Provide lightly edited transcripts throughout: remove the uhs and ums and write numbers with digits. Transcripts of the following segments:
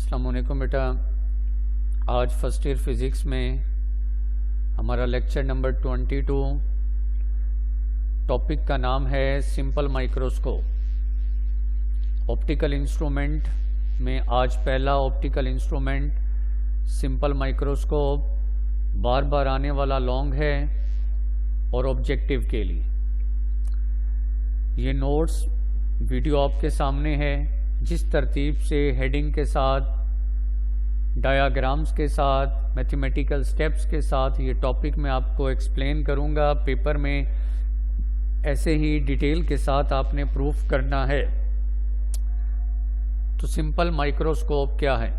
अस्सलाम वालेकुम बेटा। आज फर्स्ट ईयर फिज़िक्स में हमारा लेक्चर नंबर 22, टॉपिक का नाम है सिंपल माइक्रोस्कोप। ऑप्टिकल इंस्ट्रूमेंट में आज पहला ऑप्टिकल इंस्ट्रूमेंट सिंपल माइक्रोस्कोप बार बार आने वाला लॉन्ग है और ऑब्जेक्टिव के लिए। ये नोट्स वीडियो आपके सामने है। जिस तरतीब से हेडिंग के साथ, डायाग्राम्स के साथ, मैथमेटिकल स्टेप्स के साथ ये टॉपिक मैं आपको एक्सप्लेन करूँगा, पेपर में ऐसे ही डिटेल के साथ आपने प्रूफ करना है। तो सिंपल माइक्रोस्कोप क्या है?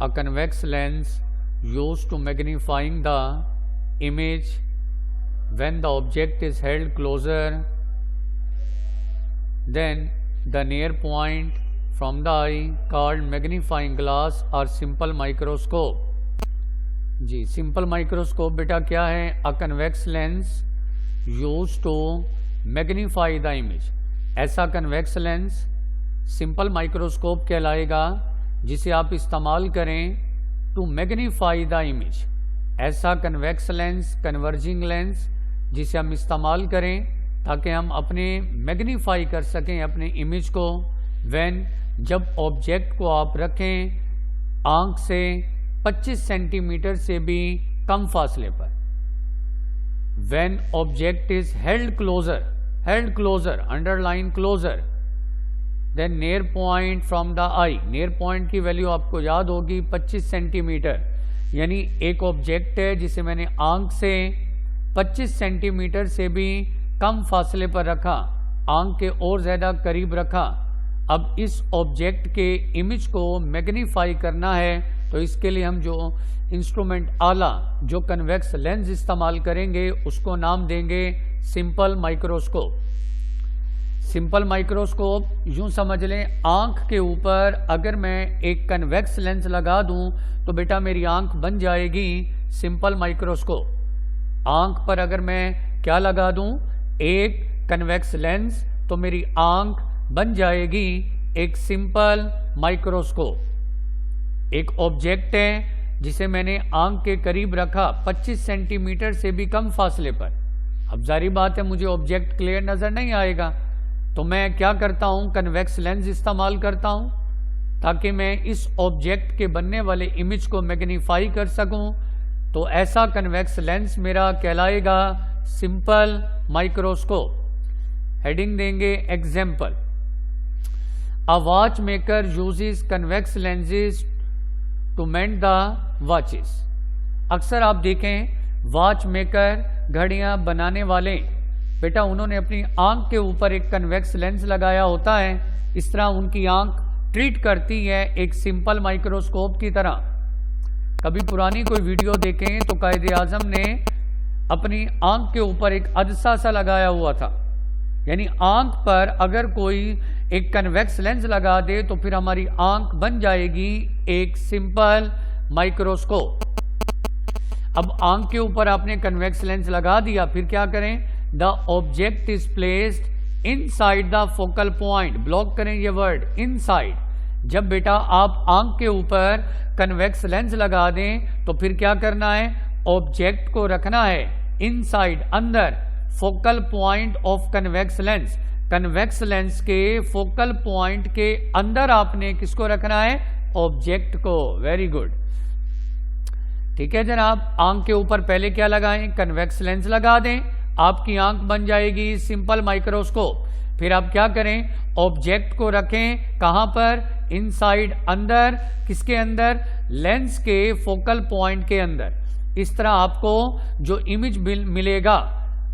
A convex lens used to magnifying the image when the object is held closer then the near point from the eye called magnifying glass or simple microscope। जी, simple microscope बेटा क्या है? A convex lens use to magnify the image. ऐसा convex lens simple microscope कहलाएगा जिसे आप इस्तेमाल करें टू मैग्नीफाई द इमेज। ऐसा कन्वेक्स लेंस, कन्वर्जिंग लेंस जिसे हम इस्तेमाल करें ताकि हम अपने मैग्नीफाई कर सकें अपने इमेज को। व्हेन, जब ऑब्जेक्ट को आप रखें आंख से 25 सेंटीमीटर से भी कम फासले पर। When object is held closer, underline closer, then near point from the eye. Near point की वैल्यू आपको याद होगी 25 सेंटीमीटर। यानी एक ऑब्जेक्ट है जिसे मैंने आंख से 25 सेंटीमीटर से भी कम फासले पर रखा, आंख के और ज़्यादा करीब रखा। अब इस ऑब्जेक्ट के इमेज को मैग्नीफाई करना है तो इसके लिए हम जो इंस्ट्रूमेंट आला, जो कन्वेक्स लेंस इस्तेमाल करेंगे उसको नाम देंगे सिंपल माइक्रोस्कोप। सिंपल माइक्रोस्कोप यूं समझ लें, आंख के ऊपर अगर मैं एक कन्वेक्स लेंस लगा दूं तो बेटा मेरी आंख बन जाएगी सिंपल माइक्रोस्कोप। आंख पर अगर मैं क्या लगा दूं? एक कन्वेक्स लेंस, तो मेरी आंख बन जाएगी एक सिंपल माइक्रोस्कोप। एक ऑब्जेक्ट है जिसे मैंने आंख के करीब रखा 25 सेंटीमीटर से भी कम फासले पर। अब जारी बात है मुझे ऑब्जेक्ट क्लियर नजर नहीं आएगा, तो मैं क्या करता हूं? कन्वेक्स लेंस इस्तेमाल करता हूं ताकि मैं इस ऑब्जेक्ट के बनने वाले इमेज को मैग्नीफाई कर सकूं। तो ऐसा कन्वेक्स लेंस मेरा कहलाएगा सिंपल माइक्रोस्कोप। हेडिंग देंगे example. A watch maker uses convex lenses to mend the watches. अक्सर आप देखें वॉच मेकर, घड़ियां बनाने वाले, बेटा उन्होंने अपनी आंख के ऊपर एक कन्वेक्स लेंस लगाया होता है। इस तरह उनकी आंख ट्रीट करती है एक सिंपल माइक्रोस्कोप की तरह। कभी पुरानी कोई वीडियो देखें तो कायदे आजम ने अपनी आंख के ऊपर एक अदसा सा लगाया हुआ था। यानी आंख पर अगर कोई एक कन्वेक्स लेंस लगा दे तो फिर हमारी आंख बन जाएगी एक सिंपल माइक्रोस्कोप। अब आंख के ऊपर आपने कन्वेक्स लेंस लगा दिया, फिर क्या करें? The object is placed inside the focal point. Block करें ये वर्ड, इनसाइड। जब बेटा आप आंख के ऊपर कन्वेक्स लेंस लगा दें तो फिर क्या करना है? ऑब्जेक्ट को रखना है इनसाइड, अंदर, focal point of convex lens. Convex lens के फोकल पॉइंट के अंदर आपने किसको रखना है? ऑब्जेक्ट को। वेरी गुड, ठीक है जनाब। आंख के ऊपर पहले क्या लगाएं? कन्वेक्स लेंस लगा दें, आपकी आंख बन जाएगी सिंपल माइक्रोस्कोप। फिर आप क्या करें? ऑब्जेक्ट को रखें कहां पर? इनसाइड, अंदर। किसके अंदर? लेंस के फोकल पॉइंट के अंदर। इस तरह आपको जो इमेज मिलेगा,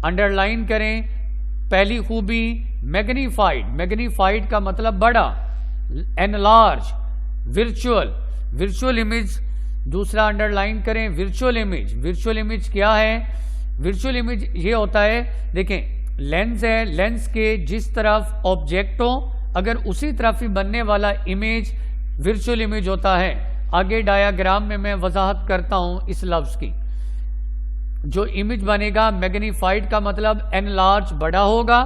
अंडरलाइन करें पहली खूबी, मैग्नीफाइड। मैग्नीफाइड का मतलब बड़ा, एनलार्ज, विर्चुअल इमेज। दूसरा अंडरलाइन करें विर्चुअल इमेज। विर्चुअल इमेज क्या है? विर्चुअल इमेज ये होता है, देखें लेंस है, लेंस के जिस तरफ ऑब्जेक्ट हो अगर उसी तरफ ही बनने वाला इमेज विर्चुअल इमेज होता है। आगे डायाग्राम में मैं वजाहत करता हूं इस लफ्ज की। जो इमेज बनेगा मैग्नीफाइड का मतलब एनलार्ज, बड़ा होगा।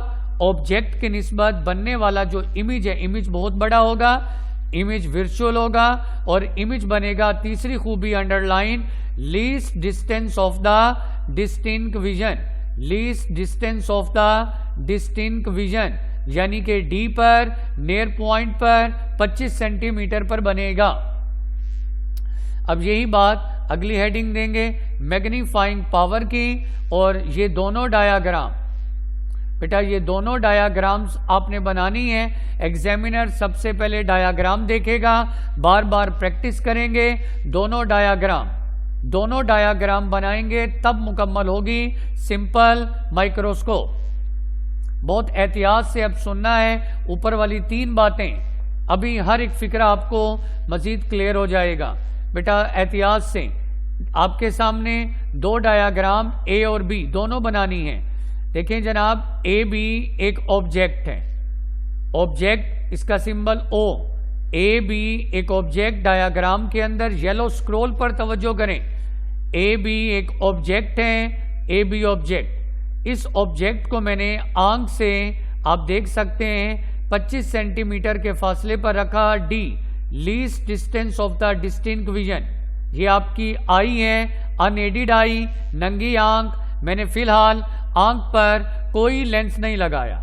ऑब्जेक्ट के निस्बत बनने वाला जो इमेज है, इमेज बहुत बड़ा होगा। इमेज वर्चुअल होगा और इमेज बनेगा, तीसरी खूबी underline, least distance of the distinct vision, least distance of the distinct vision, यानी कि डी पर नियर पॉइंट पर 25 सेंटीमीटर पर बनेगा। अब यही बात अगली हेडिंग देंगे मैग्नीफाइंग पावर की, और ये दोनों डायाग्राम, बेटा ये दोनों डायाग्राम्स आपने बनानी है। एग्जामिनर सबसे पहले डायाग्राम देखेगा, बार बार प्रैक्टिस करेंगे, दोनों डायाग्राम बनाएंगे तब मुकम्मल होगी सिंपल माइक्रोस्कोप। बहुत एहतियात से अब सुनना है, ऊपर वाली 3 बातें, अभी हर एक फिक्रा आपको मजीद क्लियर हो जाएगा। बेटा एहतियात से आपके सामने 2 डायाग्राम ए और बी दोनों बनानी है। देखें जनाब, ए बी एक ऑब्जेक्ट है, ऑब्जेक्ट इसका सिंबल ओ, ए बी एक ऑब्जेक्ट, डायाग्राम के अंदर येलो स्क्रॉल पर तवज्जो करें, ए बी एक ऑब्जेक्ट है, ए बी ऑब्जेक्ट। इस ऑब्जेक्ट को मैंने आंख से आप देख सकते हैं 25 सेंटीमीटर के फासले पर रखा, D least distance of the distinct vision. ये आपकी आई है, अनएडिड आई, नंगी आंख, मैंने फिलहाल आंख पर कोई लेंस नहीं लगाया।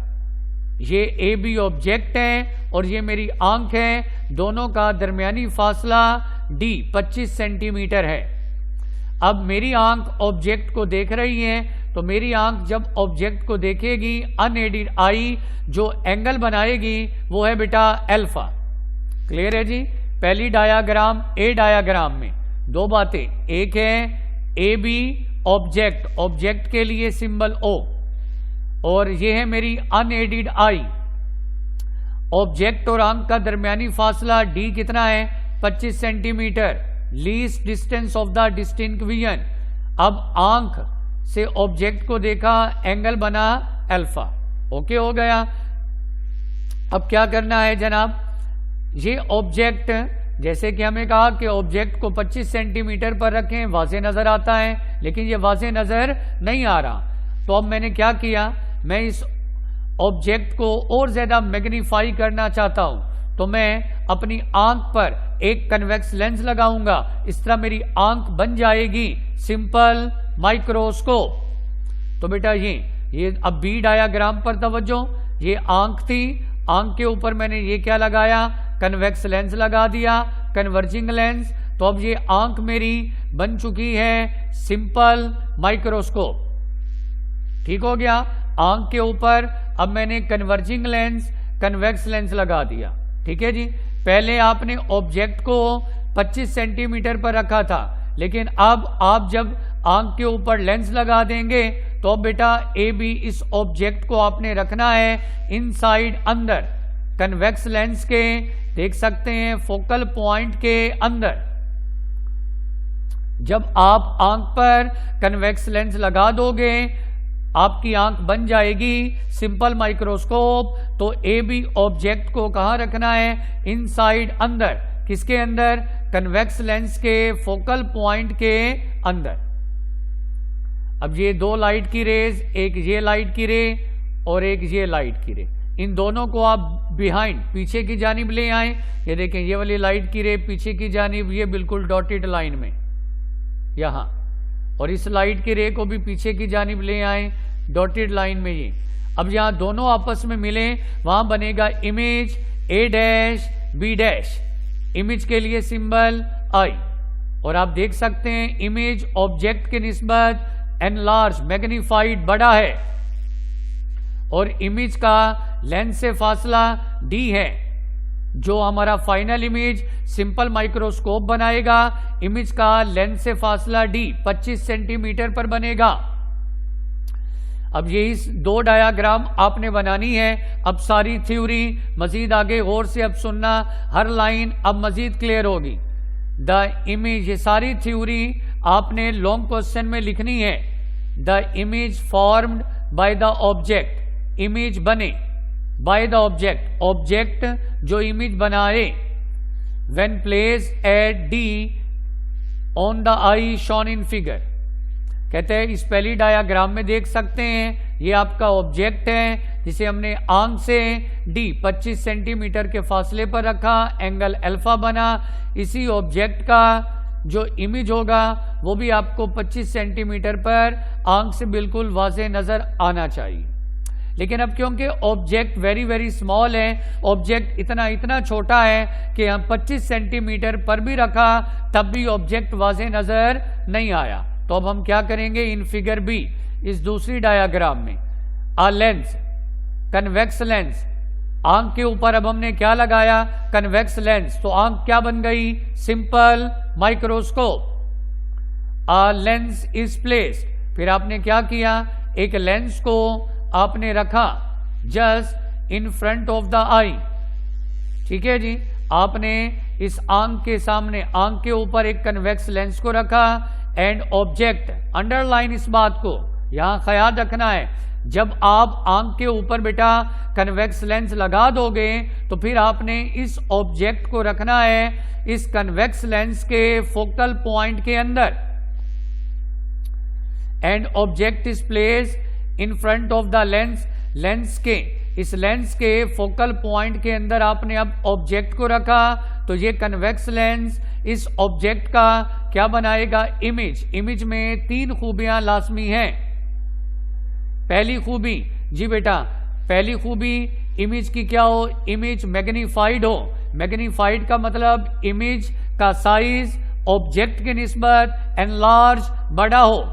ये ए बी ऑब्जेक्ट है और ये मेरी आंख है, दोनों का दरमियानी फासला डी 25 सेंटीमीटर है। अब मेरी आंख ऑब्जेक्ट को देख रही है, तो मेरी आंख जब ऑब्जेक्ट को देखेगी, अनएडिड आई जो एंगल बनाएगी वो है बेटा अल्फा। क्लियर है जी। पहली डायाग्राम ए डायाग्राम में 2 बातें, एक है ए बी ऑब्जेक्ट, ऑब्जेक्ट के लिए सिंबल ओ, और ये है मेरी अनएडिड आई। ऑब्जेक्ट और आंख का दरमियानी फासला डी कितना है? 25 centimetre, least distance of the distinct vision. अब आंख से ऑब्जेक्ट को देखा, एंगल बना अल्फा। ओके हो गया। अब क्या करना है जनाब, ये ऑब्जेक्ट, जैसे कि हमें कहा कि ऑब्जेक्ट को 25 सेंटीमीटर पर रखें, वाज़े नजर आता है, लेकिन ये वाज़े नजर नहीं आ रहा। तो अब मैंने क्या किया, मैं इस ऑब्जेक्ट को और ज्यादा मैग्नीफाई करना चाहता हूं, तो मैं अपनी आंख पर एक कन्वेक्स लेंस लगाऊंगा। इस तरह मेरी आंख बन जाएगी सिंपल माइक्रोस्कोप। तो बेटा ये अब बी डायाग्राम पर तवज्जो, ये आंख थी, आंख के ऊपर मैंने ये क्या लगाया, कन्वेक्स लेंस लगा दिया, कन्वर्जिंग लेंस। तो अब ये आंख मेरी बन चुकी है सिंपल माइक्रोस्कोप। ठीक हो गया। आंख के ऊपर अब मैंने कन्वर्जिंग लेंस, कन्वेक्स लेंस लगा दिया। ठीक है जी। पहले आपने ऑब्जेक्ट को 25 सेंटीमीटर पर रखा था, लेकिन अब आप जब आंख के ऊपर लेंस लगा देंगे तो अब बेटा ए बी इस ऑब्जेक्ट को आपने रखना है इनसाइड, अंदर, कन्वेक्स लेंस के, देख सकते हैं फोकल पॉइंट के अंदर। जब आप आंख पर कन्वेक्स लेंस लगा दोगे, आपकी आंख बन जाएगी सिंपल माइक्रोस्कोप। तो ए बी ऑब्जेक्ट को कहां रखना है? इनसाइड, अंदर। किसके अंदर? कन्वेक्स लेंस के फोकल पॉइंट के अंदर। अब ये 2 लाइट की रेज, एक ये लाइट की रे और एक ये लाइट की रे, इन दोनों को आप बिहाइंड, पीछे की जानिब ले आए। ये देखें, ये वाली लाइट की रे पीछे की जानिब, ये बिल्कुल डॉटेड लाइन में यहां, और इस लाइट की रे को भी पीछे की जानिब ले आए डॉटेड लाइन में। ये अब यहां दोनों आपस में मिले, वहां बनेगा image A dash B dash, image के लिए सिंबल आई। और आप देख सकते हैं इमेज ऑब्जेक्ट के निस्बत एनलार्ज, मैग्नीफाइड, बड़ा है, और इमेज का लेंस से फासला डी है। जो हमारा फाइनल इमेज सिंपल माइक्रोस्कोप बनाएगा, इमेज का लेंस से फासला डी 25 सेंटीमीटर पर बनेगा। अब ये इस 2 डायाग्राम आपने बनानी है। अब सारी थ्योरी मजीद आगे गौर से अब सुनना, हर लाइन अब मजीद क्लियर होगी। द इमेज, ये सारी थ्योरी आपने लॉन्ग क्वेश्चन में लिखनी है। The image formed by the object, image बने बाय द ऑब्जेक्ट, ऑब्जेक्ट जो इमेज बनाए, when placed at D on the I shown in figure. कहते हैं इस पहली डायाग्राम में देख सकते हैं, ये आपका ऑब्जेक्ट है, जिसे हमने आंख से डी 25 सेंटीमीटर के फासले पर रखा, एंगल अल्फा बना। इसी ऑब्जेक्ट का जो इमेज होगा वो भी आपको 25 सेंटीमीटर पर आंख से बिल्कुल वाज़ेह नजर आना चाहिए। लेकिन अब क्योंकि ऑब्जेक्ट वेरी स्मॉल है, ऑब्जेक्ट इतना छोटा है कि हम 25 सेंटीमीटर पर भी रखा तब भी ऑब्जेक्ट वाज़ेह नजर नहीं आया। तो अब हम क्या करेंगे, इन फिगर बी, इस दूसरी डायग्राम में आ लेंस, कन्वेक्स लेंस, आंख के ऊपर अब हमने क्या लगाया, कन्वेक्स लेंस। तो आंख क्या बन गई, simple microscope. A lens is placed, फिर आपने क्या किया, एक लेंस को आपने रखा just in front of the eye. ठीक है जी, आपने इस आंख के सामने, आंख के ऊपर एक कन्वेक्स लेंस को रखा एंड ऑब्जेक्ट, अंडरलाइन इस बात को, यहां ख्याल रखना है, जब आप आंख के ऊपर बेटा कन्वेक्स लेंस लगा दोगे तो फिर आपने इस ऑब्जेक्ट को रखना है इस कन्वेक्स लेंस के फोकल पॉइंट के अंदर। And object is placed in front of the lens, lens के, इस लेंस के फोकल पॉइंट के अंदर आपने अब ऑब्जेक्ट को रखा। तो ये कन्वेक्स लेंस इस ऑब्जेक्ट का क्या बनाएगा, इमेज। इमेज में 3 खूबियां लाजमी हैं। पहली खूबी, जी बेटा, पहली खूबी इमेज की क्या हो, इमेज मैग्नीफाइड हो। मैग्नीफाइड का मतलब इमेज का साइज ऑब्जेक्ट के निस्बत एनलार्ज, बड़ा हो।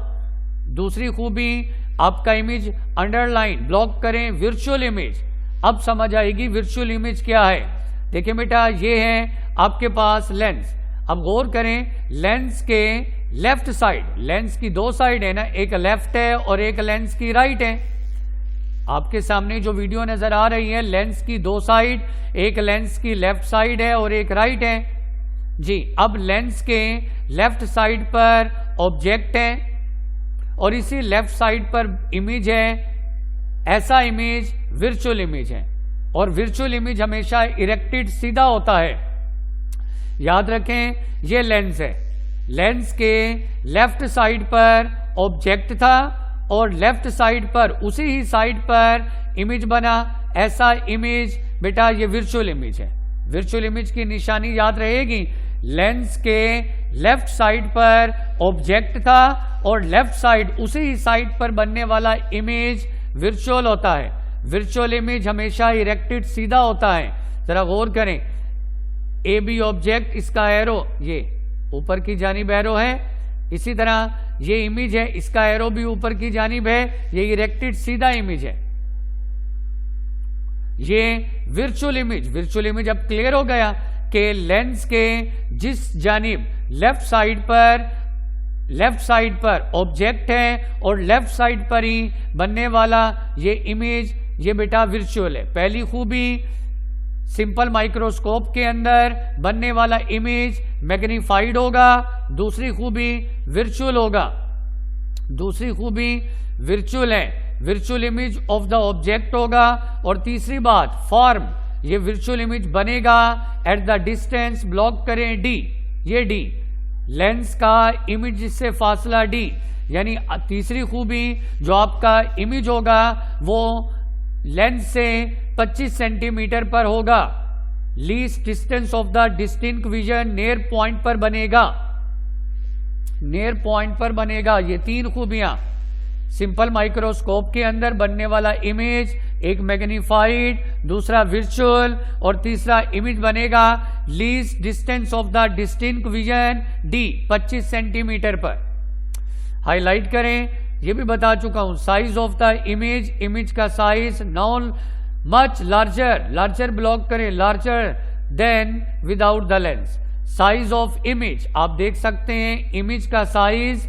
दूसरी खूबी, आपका इमेज अंडरलाइन, ब्लॉक करें, वर्चुअल इमेज। अब समझ आएगी वर्चुअल इमेज क्या है। देखिए बेटा, ये है आपके पास लेंस। अब गौर करें, लेंस के लेफ्ट साइड, लेंस की 2 साइड है ना, एक लेफ्ट है और एक लेंस की राइट है। आपके सामने जो वीडियो नजर आ रही है, लेंस की 2 साइड, एक लेंस की लेफ्ट साइड है और एक राइट है जी। अब लेंस के लेफ्ट साइड पर ऑब्जेक्ट है और इसी लेफ्ट साइड पर इमेज है। ऐसा इमेज वर्चुअल इमेज है और वर्चुअल इमेज हमेशा इरेक्टेड, सीधा होता है। याद रखें, ये लेंस है, लेंस के लेफ्ट साइड पर ऑब्जेक्ट था और लेफ्ट साइड पर, उसी ही साइड पर इमेज बना। ऐसा इमेज बेटा ये वर्चुअल इमेज है। वर्चुअल इमेज की निशानी याद रहेगी, लेंस के लेफ्ट साइड पर ऑब्जेक्ट था और लेफ्ट साइड, उसी ही साइड पर बनने वाला इमेज वर्चुअल होता है। वर्चुअल इमेज हमेशा इरेक्टेड, सीधा होता है। जरा गौर करें, ए बी ऑब्जेक्ट, इसका एरो ये ऊपर की जानिब एरो है, इसी तरह ये इमेज है, इसका एरो भी ऊपर की जानिब है, ये इरेक्टेड सीधा इमेज है। ये वर्चुअल इमेज, वर्चुअल इमेज अब क्लियर हो गया कि लेंस के जिस जानिब लेफ्ट साइड पर ऑब्जेक्ट है और लेफ्ट साइड पर ही बनने वाला ये इमेज, ये बेटा वर्चुअल है। पहली खूबी, सिंपल माइक्रोस्कोप के अंदर बनने वाला इमेज मैग्नीफाइड होगा। दूसरी खूबी वर्चुअल होगा। दूसरी खूबी वर्चुअल है, virtual image of the object होगा। और तीसरी बात, फॉर्म, ये वर्चुअल इमेज बनेगा एट द डिस्टेंस, ब्लॉक करें डी, ये डी, लेंस का इमेज से फासला डी। यानी तीसरी खूबी जो आपका इमेज होगा वो लेंस से 25 सेंटीमीटर पर होगा। Least distance of the distinct vision near point पर बनेगा, नियर पॉइंट पर बनेगा। ये 3 खूबियां, सिंपल माइक्रोस्कोप के अंदर बनने वाला इमेज, एक मैग्नीफाइड, दूसरा वर्चुअल और तीसरा इमेज बनेगा least distance of the distinct vision D, 25 centimetre पर। हाईलाइट करें, ये भी बता चुका हूं, size of the image, image का size none much larger, larger block करें, larger than without the lens. Size of image, आप देख सकते हैं इमेज का साइज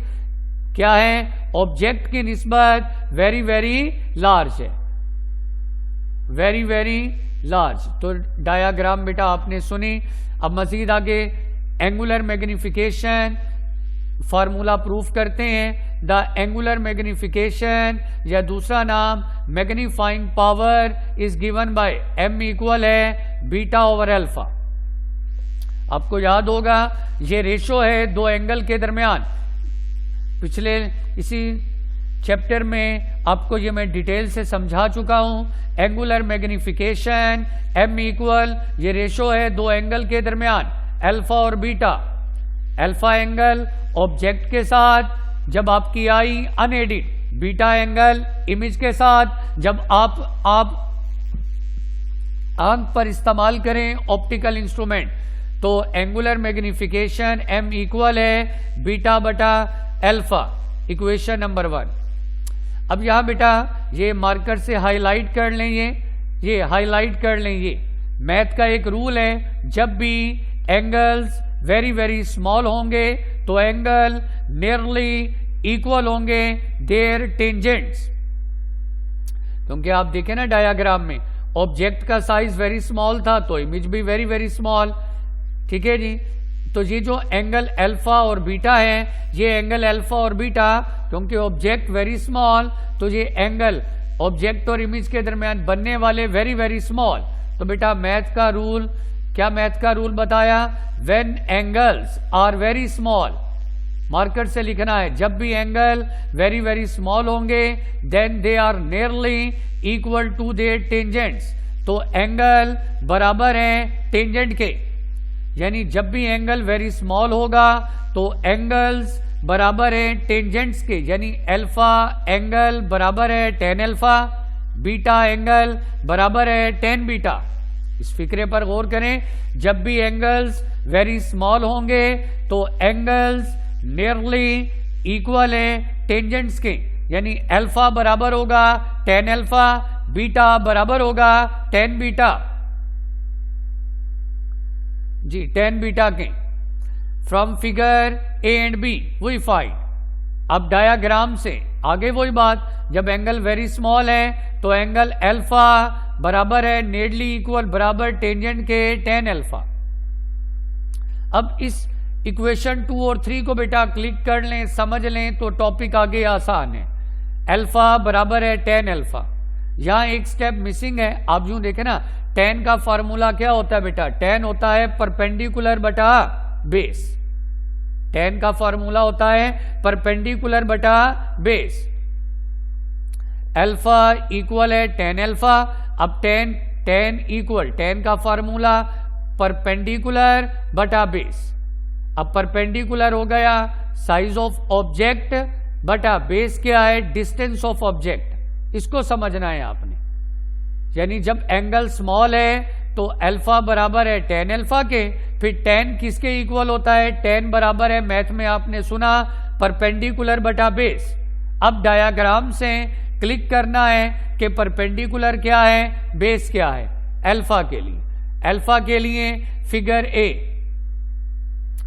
क्या है, ऑब्जेक्ट की निस्बत वेरी लार्ज है, वेरी लार्ज। तो डायाग्राम बेटा आपने सुनी। अब मजीद आगे एंगुलर मैग्निफिकेशन फार्मूला प्रूफ करते हैं। द एंगुलर मैग्निफिकेशन या दूसरा नाम magnifying power is given by m equal है बीटा ओवर अल्फा। आपको याद होगा ये रेशो है 2 एंगल के दरमियान। पिछले इसी चैप्टर में आपको ये मैं डिटेल से समझा चुका हूं। एंगुलर मैग्निफिकेशन m इक्वल, ये रेशो है दो एंगल के दरमियान, अल्फा और बीटा। अल्फा एंगल ऑब्जेक्ट के साथ जब आपकी आई अनएडिड, बीटा एंगल इमेज के साथ जब आप आंख पर इस्तेमाल करें ऑप्टिकल इंस्ट्रूमेंट, तो एंगुलर मैग्निफिकेशन m इक्वल है बीटा बटा अल्फा, इक्वेशन नंबर 1। अब यहां बेटा ये मार्कर से हाईलाइट कर लें, ये हाईलाइट कर लें। ये मैथ का एक रूल है, जब भी एंगल्स वेरी वेरी स्मॉल होंगे तो एंगल नियरली इक्वल होंगे देयर टेंजेंट्स। क्योंकि आप देखें ना डायग्राम में, ऑब्जेक्ट का साइज वेरी स्मॉल था तो इमेज भी वेरी वेरी स्मॉल। ठीक है जी। तो ये जो एंगल अल्फा और बीटा है, ये एंगल अल्फा और बीटा, क्योंकि ऑब्जेक्ट वेरी स्मॉल तो ये एंगल ऑब्जेक्ट और इमेज के दरमियान बनने वाले वेरी वेरी स्मॉल। तो बेटा मैथ का रूल, क्या मैथ का रूल बताया? When angles are very small, marker से लिखना है, जब भी एंगल वेरी वेरी स्मॉल होंगे then they are nearly equal to their tangents. तो एंगल बराबर है टेंजेंट के, यानी जब भी एंगल वेरी स्मॉल होगा तो एंगल्स बराबर है टेंजेंट्स के, यानी अल्फा एंगल बराबर है tan अल्फा, बीटा एंगल बराबर है tan बीटा। इस फिक्रे पर गौर करें, जब भी एंगल्स वेरी स्मॉल होंगे तो एंगल्स नियरली इक्वल है टेंजेंट्स के, यानी अल्फा बराबर होगा tan अल्फा, बीटा बराबर होगा tan बीटा। जी tan बीटा के from figure A and B we find. अब डायाग्राम से आगे वही बात, जब एंगल वेरी स्मॉल है तो एंगल अल्फा बराबर है नियरली इक्वल बराबर टेंजेंट के tan अल्फा। अब इस इक्वेशन 2 और 3 को बेटा क्लिक कर लें, समझ लें तो टॉपिक आगे आसान है। अल्फा बराबर है tan अल्फा, यहां एक स्टेप मिसिंग है। आप यूं देखें ना, tan का फॉर्मूला क्या होता है बेटा? tan होता है परपेंडिकुलर बटा बेस। tan का फॉर्मूला होता है परपेंडिकुलर बटा बेस। अल्फा इक्वल है tan अल्फा। अब tan इक्वल, tan का फॉर्मूला परपेंडिकुलर बटा बेस। अब परपेंडिकुलर हो गया साइज ऑफ ऑब्जेक्ट बटा बेस क्या है? Distance of object. इसको समझना है आपने, यानी जब एंगल स्मॉल है तो अल्फा बराबर है tan अल्फा के, फिर tan किसके इक्वल होता है? tan बराबर है, मैथ में आपने सुना, परपेंडिकुलर बटा बेस। अब डायाग्राम से क्लिक करना है कि परपेंडिकुलर क्या है, बेस क्या है। अल्फा के लिए, अल्फा के लिए फिगर ए,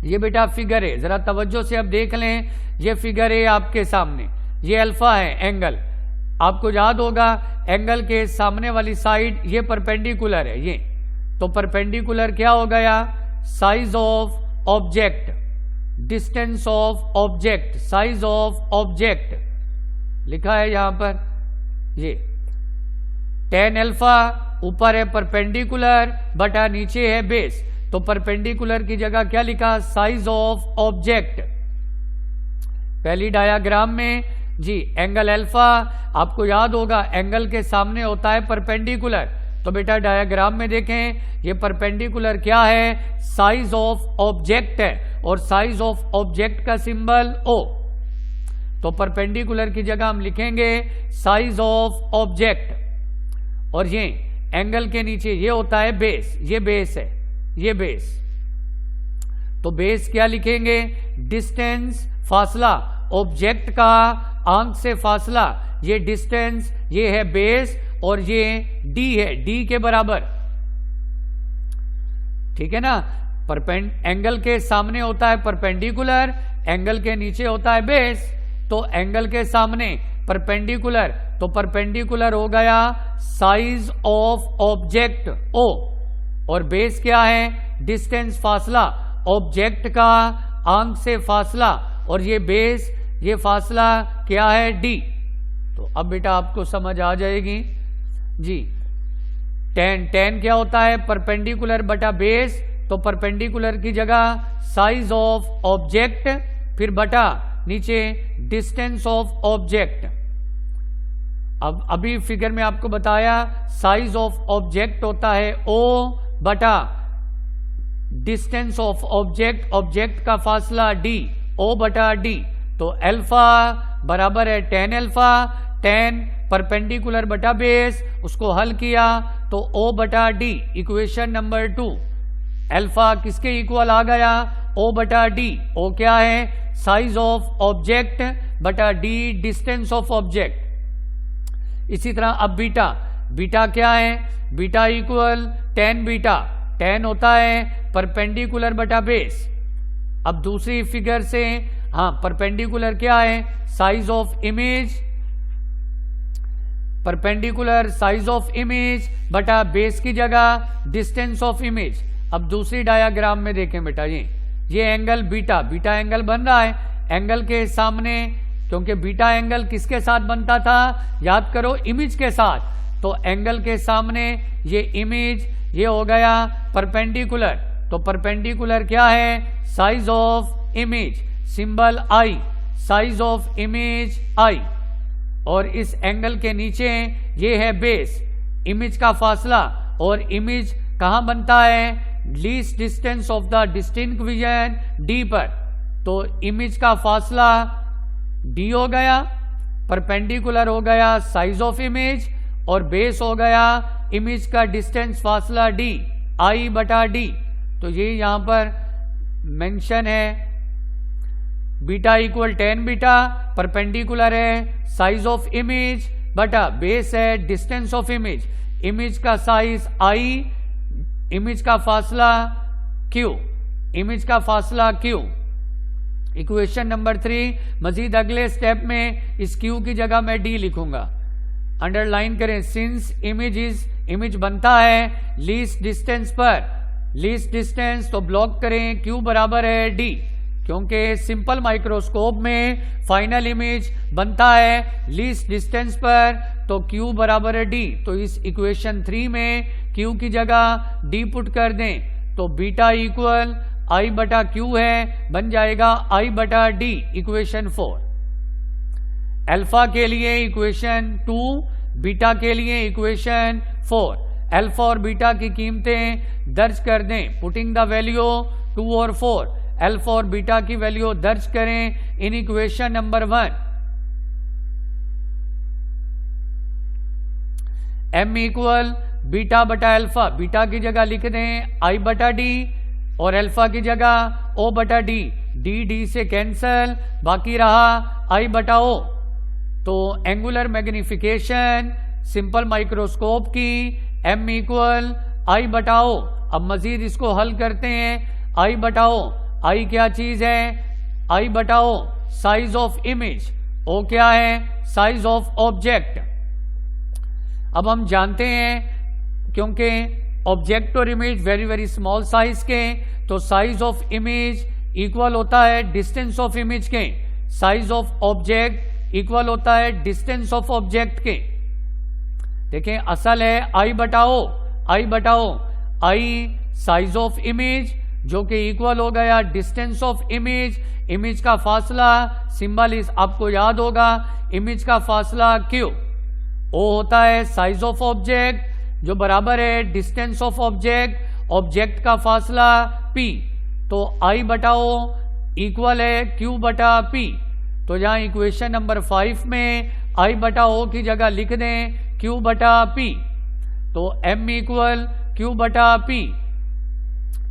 ये बेटा फिगर ए, जरा तवज्जो से अब देख लें। ये फिगर ए आपके सामने, ये अल्फा है एंगल। आपको याद होगा एंगल के सामने वाली साइड ये परपेंडिकुलर है, ये तो परपेंडिकुलर क्या हो गया? Size of object, distance of object, size of object लिखा है यहां पर। ये tan अल्फा ऊपर है परपेंडिकुलर बटा नीचे है बेस, तो परपेंडिकुलर की जगह क्या लिखा? Size of object. पहली डायाग्राम में जी एंगल अल्फा, आपको याद होगा एंगल के सामने होता है परपेंडिकुलर, तो बेटा डायाग्राम में देखें ये परपेंडिकुलर क्या है? साइज ऑफ ऑब्जेक्ट है, और साइज ऑफ ऑब्जेक्ट का सिंबल O। तो परपेंडिकुलर की जगह हम लिखेंगे साइज ऑफ ऑब्जेक्ट। और ये एंगल के नीचे ये होता है बेस, ये बेस है, ये बेस। तो बेस क्या लिखेंगे? डिस्टेंस, फासला, ऑब्जेक्ट का आंख से फासला, ये डिस्टेंस, ये है बेस, और ये d है, d के बराबर। ठीक है ना? एंगल के सामने होता है परपेंडिकुलर, एंगल के नीचे होता है बेस। तो एंगल के सामने परपेंडिकुलर, तो परपेंडिकुलर हो गया साइज ऑफ ऑब्जेक्ट O, और बेस क्या है? डिस्टेंस, फासला, ऑब्जेक्ट का आंख से फासला, और ये बेस, ये फासला क्या है? d। तो अब बेटा आपको समझ आ जाएगी जी। tan क्या होता है? परपेंडिकुलर बटा बेस, तो परपेंडिकुलर की जगह साइज ऑफ ऑब्जेक्ट, फिर बटा नीचे डिस्टेंस ऑफ ऑब्जेक्ट। अब अभी फिगर में आपको बताया साइज ऑफ ऑब्जेक्ट होता है O बटा डिस्टेंस ऑफ ऑब्जेक्ट, ऑब्जेक्ट का फासला D, O बटा D। तो अल्फा बराबर है tan अल्फा, tan परपेंडिकुलर बटा बेस, उसको हल किया तो O बटा D, इक्वेशन नंबर 2। अल्फा किसके इक्वल आ गया? O बटा D। O क्या है? साइज ऑफ ऑब्जेक्ट बटा D डिस्टेंस ऑफ ऑब्जेक्ट। इसी तरह अब बीटा, बीटा क्या है? Beta equal tan beta, tan होता है परपेंडिकुलर बटा बेस। अब दूसरी फिगर से, हाँ परपेंडिकुलर क्या है? Size of image, perpendicular size of image बटा बेस की जगह डिस्टेंस ऑफ इमेज। अब दूसरी डायग्राम में देखें बेटा, ये एंगल बीटा, बीटा एंगल बन रहा है एंगल के सामने, क्योंकि बीटा एंगल किसके साथ बनता था? याद करो, इमेज के साथ। तो एंगल के सामने ये इमेज, ये हो गया परपेंडिकुलर। तो परपेंडिकुलर क्या है? Size of image, symbol I, size of image I। और इस एंगल के नीचे ये है बेस, इमेज का फासला। और इमेज कहाँ बनता है? Least distance of the distinct vision D पर। तो इमेज का फासला D हो गया, परपेंडिकुलर हो गया साइज ऑफ इमेज, और बेस हो गया इमेज का डिस्टेंस फासला D, I बटा D। तो ये यहां पर मेंशन है, beta equal tan beta, perpendicular है साइज ऑफ इमेज बटा बेस है डिस्टेंस ऑफ इमेज। इमेज का साइज I, इमेज का फासला Q, इमेज का फासला Q। Equation number 3। मजीद अगले स्टेप में इस Q की जगह मैं D लिखूंगा, अंडरलाइन करें। सिंस इमेज बनता है लीस्ट डिस्टेंस पर, लीस्ट डिस्टेंस तो ब्लॉक करें Q बराबर है D, क्योंकि सिंपल माइक्रोस्कोप में फाइनल इमेज बनता है लीस्ट डिस्टेंस पर, तो Q बराबर है D। तो इस इक्वेशन 3 में Q की जगह D पुट कर दें, तो बीटा इक्वल I बटा Q है, बन जाएगा I बटा D, इक्वेशन 4। अल्फा के लिए इक्वेशन 2, बीटा के लिए इक्वेशन 4। अल्फा और बीटा की कीमतें दर्ज कर दें, पुटिंग द वैल्यू 2 और 4। अल्फा और बीटा की वैल्यू दर्ज करें in equation number 1। M equal beta बटा अल्फा, बीटा की जगह लिख दें I बटा D, और अल्फा की जगह O बटा D, D से कैंसल, बाकी रहा I बटा O। तो एंगुलर मैग्निफिकेशन सिंपल माइक्रोस्कोप की M इक्वल I बटा O। अब मजीद इसको हल करते हैं, I बटा O। I क्या चीज है? I बटा O size of image, O क्या है? Size of object. अब हम जानते हैं क्योंकि ऑब्जेक्ट और image very very small size के, तो साइज ऑफ इमेज इक्वल होता है डिस्टेंस ऑफ इमेज के, साइज ऑफ ऑब्जेक्ट इक्वल होता है डिस्टेंस ऑफ ऑब्जेक्ट के। देखें असल है I बटा O, I बटा O, I size of image जो कि इक्वल हो गया डिस्टेंस ऑफ इमेज, इमेज का फासला सिंबल इस आपको याद होगा, इमेज का फासला Q। O होता है साइज ऑफ ऑब्जेक्ट जो बराबर है डिस्टेंस ऑफ ऑब्जेक्ट, ऑब्जेक्ट का फासला P। तो I बटा O इक्वल है Q बटा P। तो यहाँ इक्वेशन नंबर 5 में I बटा O की जगह लिख दें Q बटा P। तो M इक्वल Q बटा P।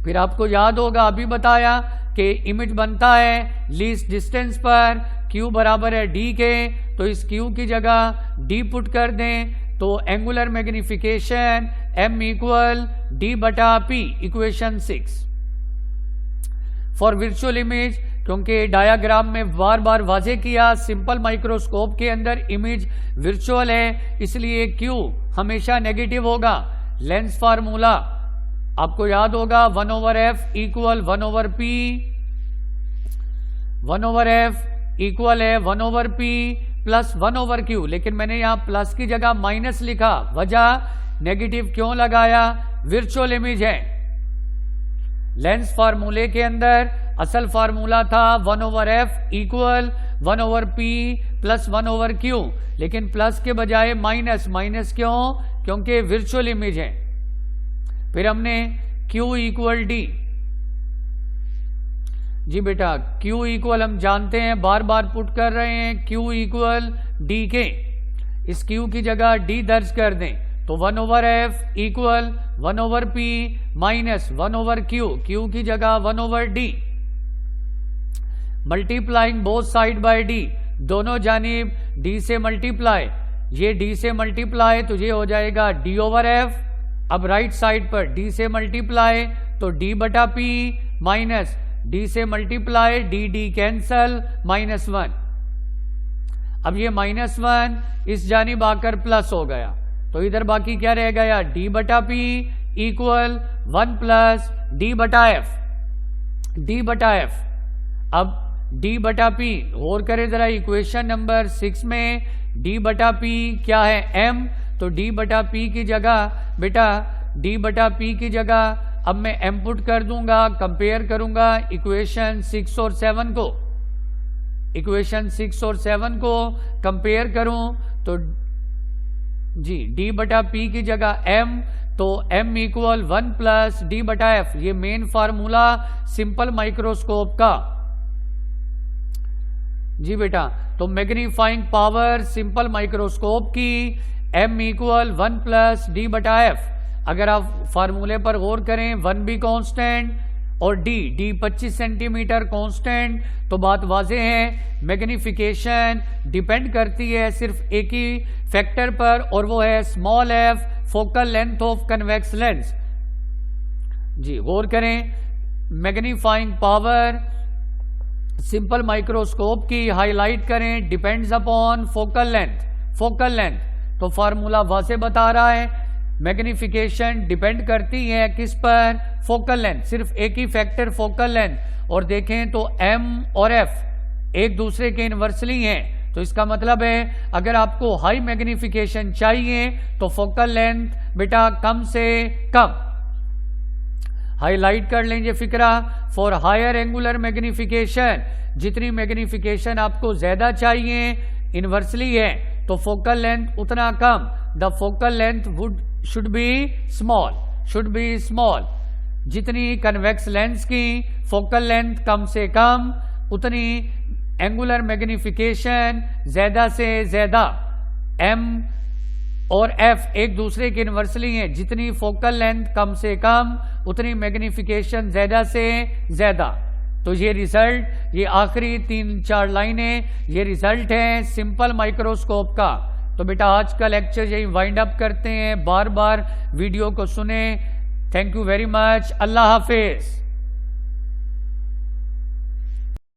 फिर आपको याद होगा, अभी बताया कि इमेज बनता है लीस्ट डिस्टेंस पर, Q बराबर है D के, तो इस Q की जगह D पुट कर दें, तो angular magnification M equal D बटा P, equation 6। For virtual image, क्योंकि डायग्राम में बार बार वाजे किया सिंपल माइक्रोस्कोप के अंदर इमेज वर्चुअल है, इसलिए Q हमेशा नेगेटिव होगा। लेंस फार्मूला आपको याद होगा 1/f equal 1/p, 1/f equal है 1/p प्लस 1/q, लेकिन मैंने यहाँ प्लस की जगह माइनस लिखा, वजह नेगेटिव क्यों लगाया? वर्चुअल इमेज है। लेंस फार्मूले के अंदर असल फार्मूला था 1/f equal 1/p plus 1/q, लेकिन प्लस के बजाय माइनस। माइनस क्यों? क्योंकि वर्चुअल इमेज है। फिर हमने q इक्वल d। जी बेटा, q इक्वल हम जानते हैं, बार बार पुट कर रहे हैं, q इक्वल d के। इस q की जगह d दर्ज कर दें तो 1/f equal 1/p minus 1/q, q की जगह 1/d। Multiplying both side by d, दोनों जानिब d से मल्टीप्लाई, ये d से मल्टीप्लाई तो ये हो जाएगा d/f। अब राइट साइड पर d से मल्टीप्लाई तो d/p माइनस d से मल्टीप्लाई d कैंसल -1। अब ये -1 इस जानिब आकर प्लस हो गया तो इधर बाकी क्या रह गया? d/p equal 1 plus d/f। d/f अब d/p और करें जरा इक्वेशन नंबर 6 में, d/p क्या है? m। तो d/p की जगह बेटा, d/p की जगह अब मैं m पुट कर दूंगा, कंपेयर करूंगा इक्वेशन 6 और 7 को। इक्वेशन 6 और 7 को कंपेयर करूं तो जी d/p की जगह m, तो m इक्वल 1 प्लस d/f। ये मेन फार्मूला सिंपल माइक्रोस्कोप का। जी बेटा, तो मैग्नीफाइंग पावर सिंपल माइक्रोस्कोप की m इक्वल 1 प्लस d/f। अगर आप फार्मूले पर गौर करें, 1 भी कांस्टेंट और d 25 सेंटीमीटर कांस्टेंट, तो बात वाज़ेह है, मैग्नीफिकेशन डिपेंड करती है सिर्फ एक ही फैक्टर पर, और वो है small f, focal length of convex lens. जी गौर करें, मैग्नीफाइंग पावर सिंपल माइक्रोस्कोप की हाईलाइट करें, depends upon focal length. Focal length तो फार्मूला वाज़ेह बता रहा है, मैग्नीफिकेशन डिपेंड करती है किस पर? फोकल लेंथ, सिर्फ एक ही फैक्टर फोकल लेंथ। और देखें तो m और f एक दूसरे के इनवर्सली हैं, तो इसका मतलब है अगर आपको हाई मैग्नीफिकेशन चाहिए तो फोकल लेंथ बेटा कम से कम। हाईलाइट कर लेंगे फिक्रा, फॉर हायर एंगुलर मैग्नीफिकेशन, जितनी मैग्नीफिकेशन आपको ज्यादा चाहिए इनवर्सली है तो फोकल लेंथ उतना कम। The focal length should be small, should be small. जितनी कन्वेक्स लेंस की फोकल लेंथ कम से कम, उतनी एंगुलर मैग्नीफिकेशन ज्यादा से ज्यादा। m और f एक दूसरे के इनवर्सली हैं, जितनी फोकल लेंथ कम से कम उतनी मैग्नीफिकेशन ज्यादा से ज्यादा। तो ये रिजल्ट, ये आखिरी 3-4 लाइनें, ये रिजल्ट है सिंपल माइक्रोस्कोप का। तो बेटा आज का लेक्चर यही वाइंड अप करते हैं, बार बार वीडियो को सुने। Thank you very much, Allah Hafiz.